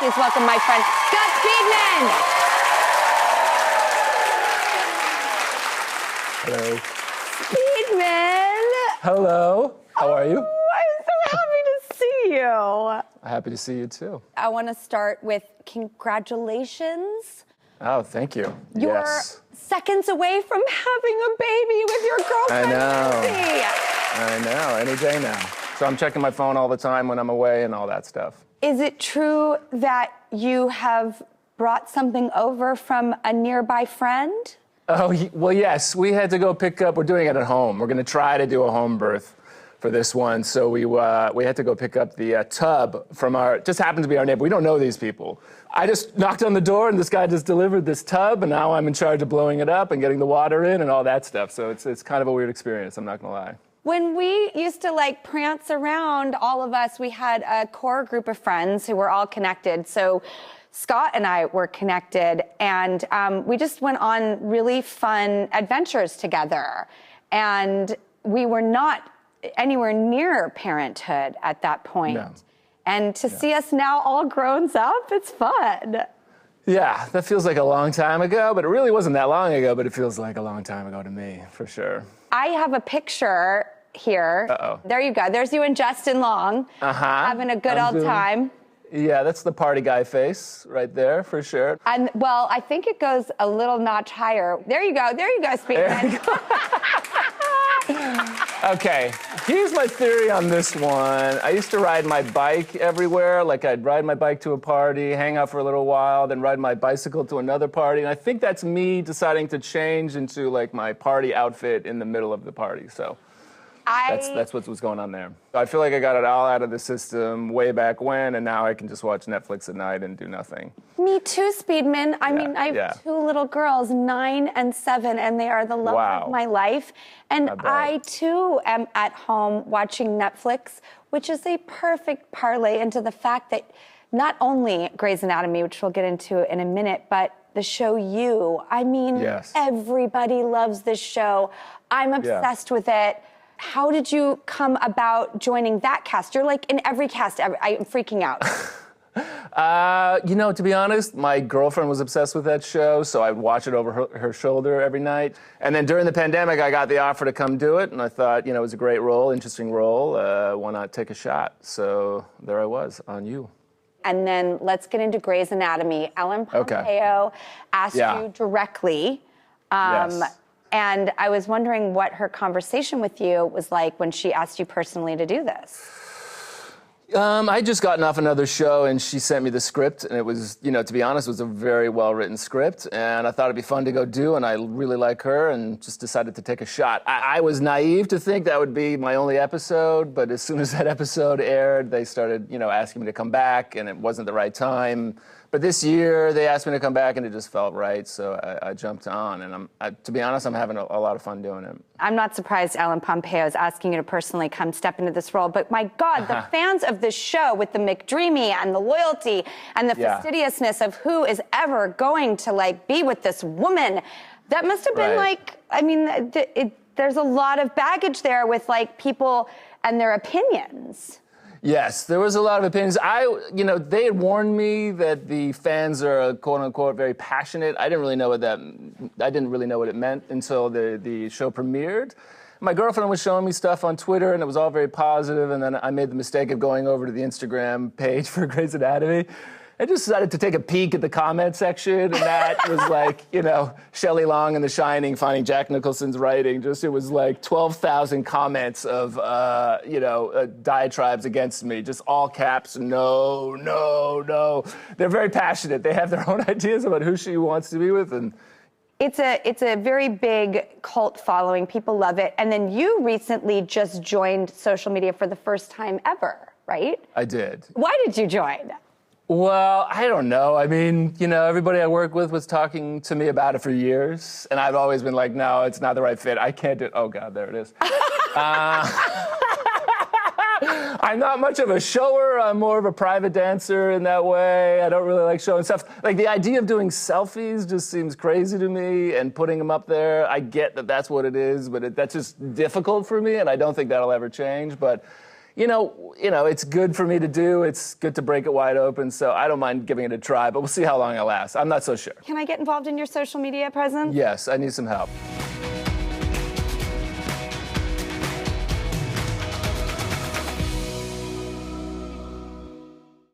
Please welcome my friend, Scott Speedman. Hello. Speedman. Hello. How are you? I'm so happy to see you. Happy to see you too. I want to start with congratulations. Oh, thank you. You're Yes. seconds away from having a baby with your girlfriend. I know. Lindsay. I know. Any day now. So I'm checking my phone all the time when I'm away and all that stuff. Is it true that you have brought something over from a nearby friend? Oh, well, yes. We had to go pick up. We're doing it at home. We're going to try to do a home birth for this one. So we had to go pick up the tub from just happened to be our neighbor. We don't know these people. I just knocked on the door and this guy just delivered this tub, and now I'm in charge of blowing it up and getting the water in and all that stuff. So it's kind of a weird experience, I'm not going to lie. When we used to prance around, all of us, we had a core group of friends who were all connected. So Scott and I were connected, and we just went on really fun adventures together. And we were not anywhere near parenthood at that point. No. And to see us now all grown up, it's fun. Yeah, that feels like a long time ago, but it really wasn't that long ago, but it feels like a long time ago to me, for sure. I have a picture here. Uh-oh. There you go. There's you and Justin Long having a good old time. Yeah, that's the party guy face right there, for sure. And, well, I think it goes a little notch higher. There you go, Speedman. Okay, here's my theory on this one. I used to ride my bike everywhere. Like, I'd ride my bike to a party, hang out for a little while, then ride my bicycle to another party. And I think that's me deciding to change into, my party outfit in the middle of the party. So that's what was going on there. I feel like I got it all out of the system way back when, and now I can just watch Netflix at night and do nothing. Me too, Speedman. I mean, I have two little girls, 9 and 7, and they are the love of my life. And I too am at home watching Netflix, which is a perfect parlay into the fact that not only Grey's Anatomy, which we'll get into in a minute, but the show You. I mean, everybody loves this show. I'm obsessed with it. How did you come about joining that cast? You're in every cast. I'm freaking out. To be honest, my girlfriend was obsessed with that show, so I'd watch it over her shoulder every night. And then during the pandemic, I got the offer to come do it, and I thought, it was a great role, interesting role. Why not take a shot? So there I was, on You. And then let's get into Grey's Anatomy. Ellen Pompeo asked you directly. Yes. And I was wondering what her conversation with you was like when she asked you personally to do this. I'd just gotten off another show, and she sent me the script, and it was, to be honest, it was a very well-written script, and I thought it'd be fun to go do, and I really like her, and just decided to take a shot. I was naive to think that would be my only episode, but as soon as that episode aired, they started, asking me to come back, and it wasn't the right time. But this year, they asked me to come back, and it just felt right, so I jumped on. And to be honest, I'm having a lot of fun doing it. I'm not surprised Ellen Pompeo is asking you to personally come step into this role, but my God, the fans of this show with the McDreamy and the loyalty and the fastidiousness of who is ever going to, be with this woman, that must have been there's a lot of baggage there with, people and their opinions. Yes, there was a lot of opinions. They had warned me that the fans are quote unquote very passionate. I didn't really know what it meant until the show premiered. My girlfriend was showing me stuff on Twitter, and it was all very positive. And then I made the mistake of going over to the Instagram page for Grey's Anatomy. I just decided to take a peek at the comment section, and that was Shelley Long in The Shining finding Jack Nicholson's writing. It was 12,000 comments of, diatribes against me, just all caps, no, no, no. They're very passionate. They have their own ideas about who she wants to be with, and it's a very big cult following. People love it. And then you recently just joined social media for the first time ever, right? I did. Why did you join? Well, I don't know. I mean, everybody I work with was talking to me about it for years, and I've always been like, no, it's not the right fit. I can't do it. Oh, God, there it is. I'm not much of a shower. I'm more of a private dancer in that way. I don't really like showing stuff. The idea of doing selfies just seems crazy to me, and putting them up there, I get that that's what it is, but that's just difficult for me, and I don't think that'll ever change. But It's good for me to do. It's good to break it wide open. So I don't mind giving it a try, but we'll see how long it lasts. I'm not so sure. Can I get involved in your social media presence? Yes, I need some help.